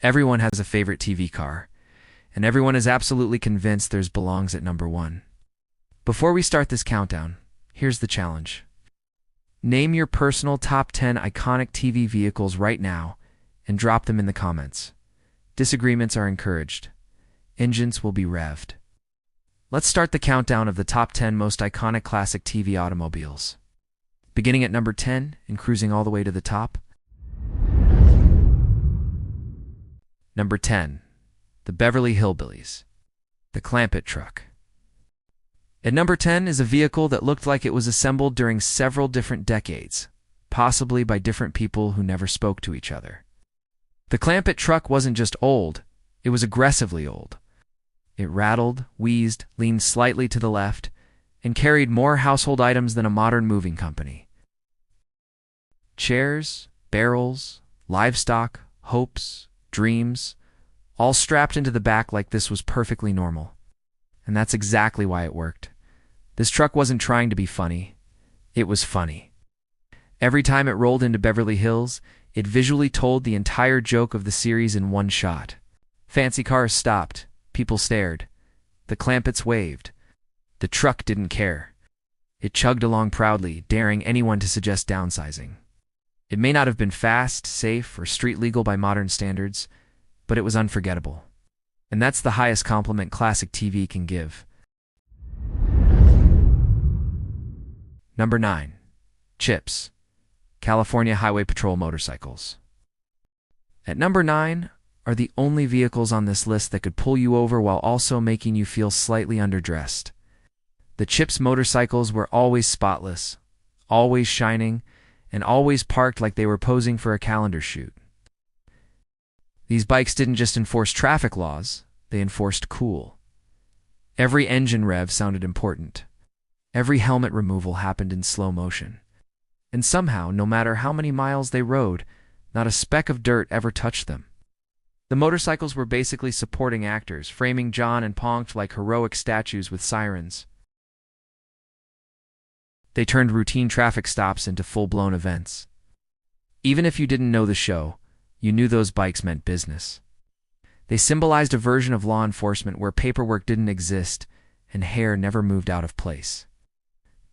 Everyone has a favorite TV car, and everyone is absolutely convinced theirs belongs at number 1. Before we start this countdown, here's the challenge. Name your personal top 10 iconic TV vehicles right now and drop them in the comments. Disagreements are encouraged. Engines will be revved. Let's start the countdown of the top 10 most iconic classic TV automobiles. Beginning at number 10 and cruising all the way to the top. Number 10. The Beverly Hillbillies. The Clampet truck. At number 10 is a vehicle that looked like it was assembled during several different decades, possibly by different people who never spoke to each other. The Clampet truck wasn't just old, it was aggressively old. It rattled, wheezed, leaned slightly to the left, and carried more household items than a modern moving company. Chairs, barrels, livestock, hopes, dreams, all strapped into the back like this was perfectly normal. And that's exactly why it worked. This truck wasn't trying to be funny. It was funny. Every time it rolled into Beverly Hills, it visually told the entire joke of the series in one shot. Fancy cars stopped. People stared. The Clampets waved. The truck didn't care. It chugged along proudly, daring anyone to suggest downsizing. It may not have been fast, safe, or street legal by modern standards, but it was unforgettable. And that's the highest compliment classic TV can give. Number 9. CHiPs. California Highway Patrol motorcycles. At number 9 are the only vehicles on this list that could pull you over while also making you feel slightly underdressed. The CHiPs motorcycles were always spotless, always shining, and always parked like they were posing for a calendar shoot. These bikes didn't just enforce traffic laws, they enforced cool. Every engine rev sounded important. Every helmet removal happened in slow motion. And somehow, no matter how many miles they rode, not a speck of dirt ever touched them. The motorcycles were basically supporting actors, framing John and Ponct like heroic statues with sirens. They turned routine traffic stops into full-blown events. Even if you didn't know the show, you knew those bikes meant business. They symbolized a version of law enforcement where paperwork didn't exist and hair never moved out of place.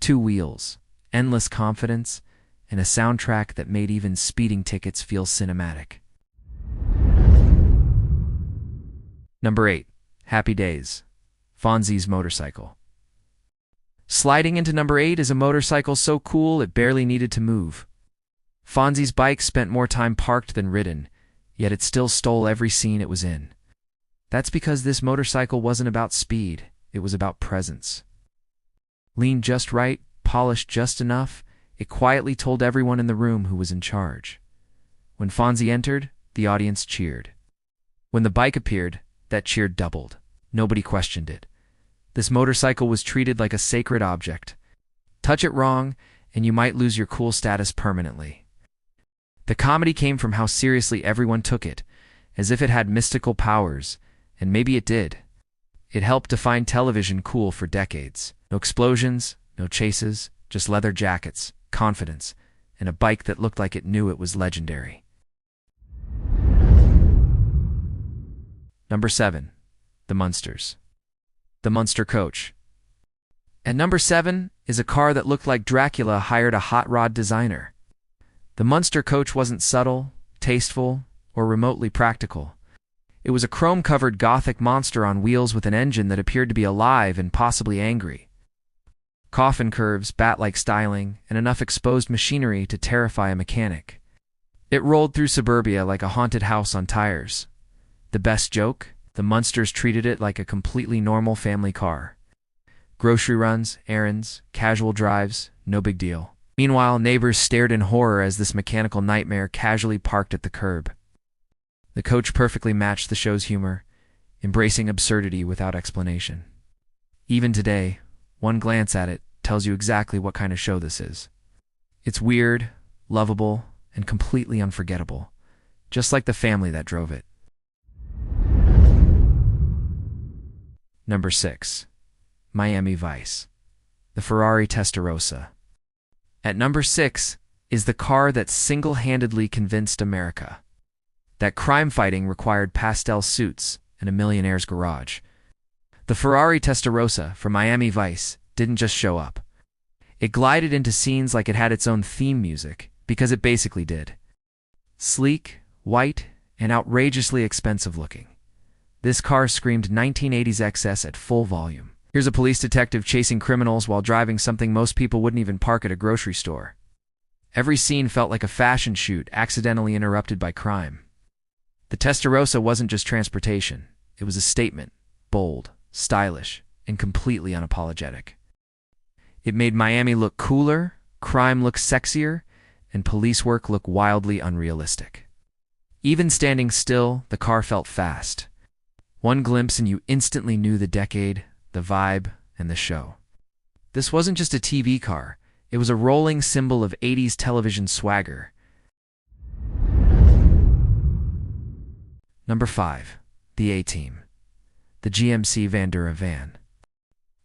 2 wheels, endless confidence, and a soundtrack that made even speeding tickets feel cinematic. Number 8. Happy Days. Fonzy's motorcycle. Sliding into number 8 is a motorcycle so cool it barely needed to move. Fonzy's bike spent more time parked than ridden, yet it still stole every scene it was in. That's because this motorcycle wasn't about speed, it was about presence. Leaned just right, polished just enough, it quietly told everyone in the room who was in charge. When Fonzy entered, the audience cheered. When the bike appeared, that cheer doubled. Nobody questioned it. This motorcycle was treated like a sacred object. Touch it wrong, and you might lose your cool status permanently. The comedy came from how seriously everyone took it, as if it had mystical powers, and maybe it did. It helped define television cool for decades. No explosions, no chases, just leather jackets, confidence, and a bike that looked like it knew it was legendary. Number 7. The Munsters. The Munster coach. At number 7 is a car that looked like Dracula hired a hot rod designer. The Munster coach wasn't subtle, tasteful, or remotely practical. It was a chrome-covered Gothic monster on wheels with an engine that appeared to be alive and possibly angry. Coffin curves, bat-like styling, and enough exposed machinery to terrify a mechanic. It rolled through suburbia like a haunted house on tires. The best joke? The Munsters treated it like a completely normal family car. Grocery runs, errands, casual drives, no big deal. Meanwhile, neighbors stared in horror as this mechanical nightmare casually parked at the curb. The coach perfectly matched the show's humor, embracing absurdity without explanation. Even today, one glance at it tells you exactly what kind of show this is. It's weird, lovable, and completely unforgettable, just like the family that drove it. Number 6. Miami Vice. The Ferrari Testarossa. At number 6 is the car that single-handedly convinced America. that crime fighting required pastel suits and a millionaire's garage. The Ferrari Testarossa from Miami Vice didn't just show up. It glided into scenes like it had its own theme music, because it basically did. Sleek, white, and outrageously expensive looking. This car screamed 1980s excess at full volume. Here's a police detective chasing criminals while driving something most people wouldn't even park at a grocery store. Every scene felt like a fashion shoot accidentally interrupted by crime. The Testarossa wasn't just transportation. It was a statement, bold, stylish, and completely unapologetic. It made Miami look cooler, crime look sexier, and police work look wildly unrealistic. Even standing still, the car felt fast. One glimpse and you instantly knew the decade, the vibe, and the show. This wasn't just a TV car. It was a rolling symbol of 80s television swagger. Number 5. The A-Team. The GMC Vandura van.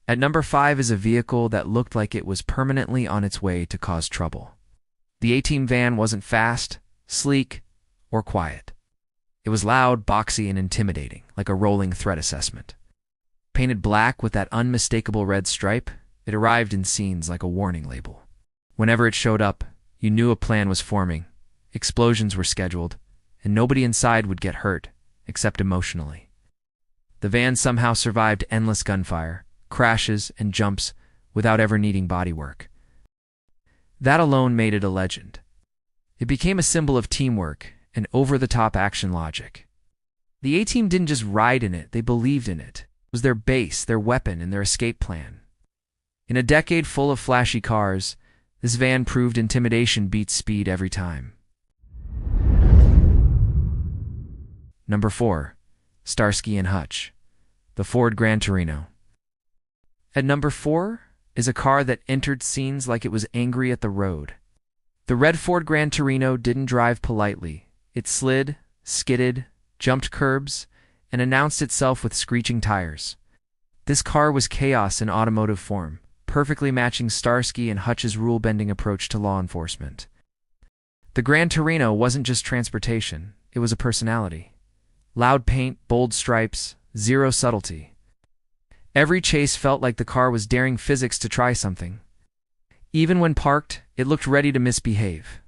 At number 5 is a vehicle that looked like it was permanently on its way to cause trouble. The A-Team van wasn't fast, sleek, or quiet. It was loud, boxy, and intimidating, like a rolling threat assessment. Painted black with that unmistakable red stripe, it arrived in scenes like a warning label. Whenever it showed up, you knew a plan was forming, explosions were scheduled, and nobody inside would get hurt, except emotionally. The van somehow survived endless gunfire, crashes, and jumps without ever needing bodywork. That alone made it a legend. It became a symbol of teamwork and over-the-top action logic. The A-Team didn't just ride in it, they believed in it. It was their base, their weapon, and their escape plan. In a decade full of flashy cars, this van proved intimidation beats speed every time. Number 4. Starsky and Hutch. The Ford Gran Torino. At number 4 is a car that entered scenes like it was angry at the road. The red Ford Gran Torino didn't drive politely. It slid, skidded, jumped curbs, and announced itself with screeching tires. This car was chaos in automotive form, perfectly matching Starsky and Hutch's rule-bending approach to law enforcement. The Gran Torino wasn't just transportation, it was a personality. Loud paint, bold stripes, zero subtlety. Every chase felt like the car was daring physics to try something. Even when parked, it looked ready to misbehave.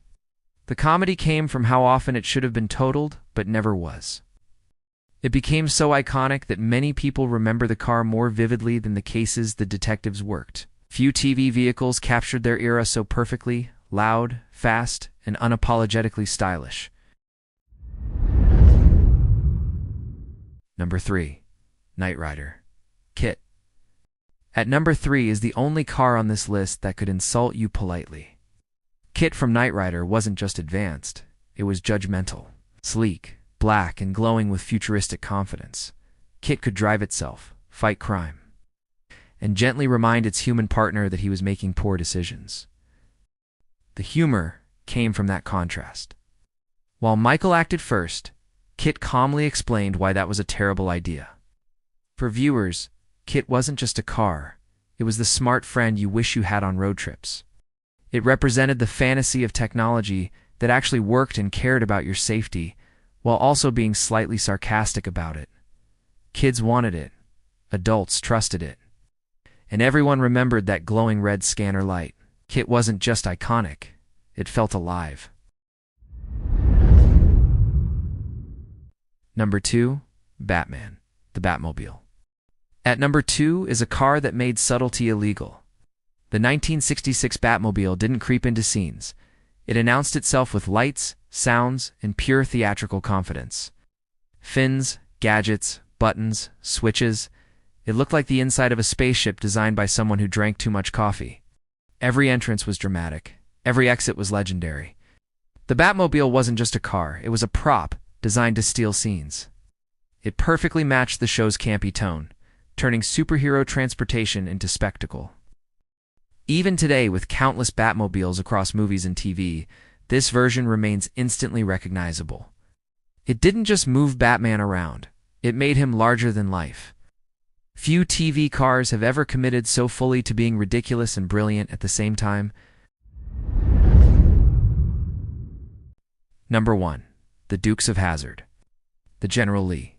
The comedy came from how often it should have been totaled, but never was. It became so iconic that many people remember the car more vividly than the cases the detectives worked. Few TV vehicles captured their era so perfectly, loud, fast, and unapologetically stylish. Number 3. Knight Rider. KITT. At number 3 is the only car on this list that could insult you politely. KITT from Knight Rider wasn't just advanced, it was judgmental, sleek, black, and glowing with futuristic confidence. KITT could drive itself, fight crime, and gently remind its human partner that he was making poor decisions. The humor came from that contrast. While Michael acted first, KITT calmly explained why that was a terrible idea. For viewers, KITT wasn't just a car, it was the smart friend you wish you had on road trips. It represented the fantasy of technology that actually worked and cared about your safety, while also being slightly sarcastic about it. Kids wanted it, adults trusted it, and everyone remembered that glowing red scanner light. KITT wasn't just iconic, it felt alive. Number 2. Batman, the Batmobile. At number 2 is a car that made subtlety illegal. The 1966 Batmobile didn't creep into scenes. It announced itself with lights, sounds, and pure theatrical confidence. Fins, gadgets, buttons, switches. It looked like the inside of a spaceship designed by someone who drank too much coffee. Every entrance was dramatic. Every exit was legendary. The Batmobile wasn't just a car, it was a prop designed to steal scenes. It perfectly matched the show's campy tone, turning superhero transportation into spectacle. Even today, with countless Batmobiles across movies and TV, this version remains instantly recognizable. It didn't just move Batman around, it made him larger than life. Few TV cars have ever committed so fully to being ridiculous and brilliant at the same time. Number 1. the Dukes of Hazzard. The General Lee.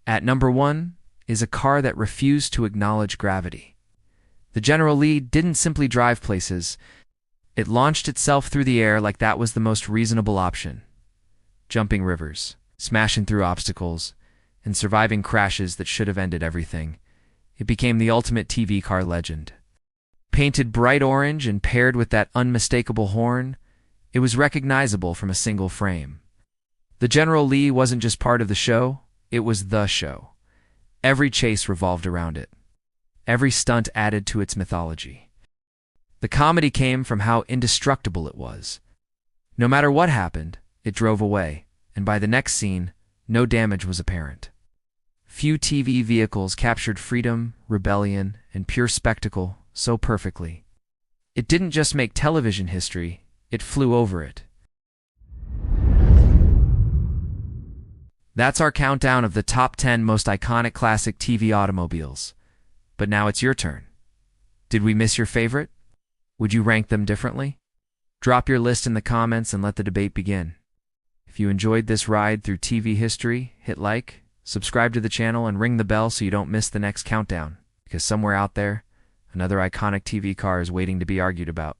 At number 1 is a car that refused to acknowledge gravity. The General Lee didn't simply drive places. It launched itself through the air like that was the most reasonable option. Jumping rivers, smashing through obstacles, and surviving crashes that should have ended everything. It became the ultimate TV car legend. Painted bright orange and paired with that unmistakable horn, it was recognizable from a single frame. The General Lee wasn't just part of the show, it was the show. Every chase revolved around it. Every stunt added to its mythology. The comedy came from how indestructible it was. No matter what happened, it drove away, and by the next scene, no damage was apparent. Few TV vehicles captured freedom, rebellion, and pure spectacle so perfectly. It didn't just make television history, it flew over it. That's our countdown of the top 10 most iconic classic TV automobiles. But now it's your turn. Did we miss your favorite? Would you rank them differently? Drop your list in the comments and let the debate begin. If you enjoyed this ride through TV history, hit like, subscribe to the channel, and ring the bell so you don't miss the next countdown, because somewhere out there, another iconic TV car is waiting to be argued about.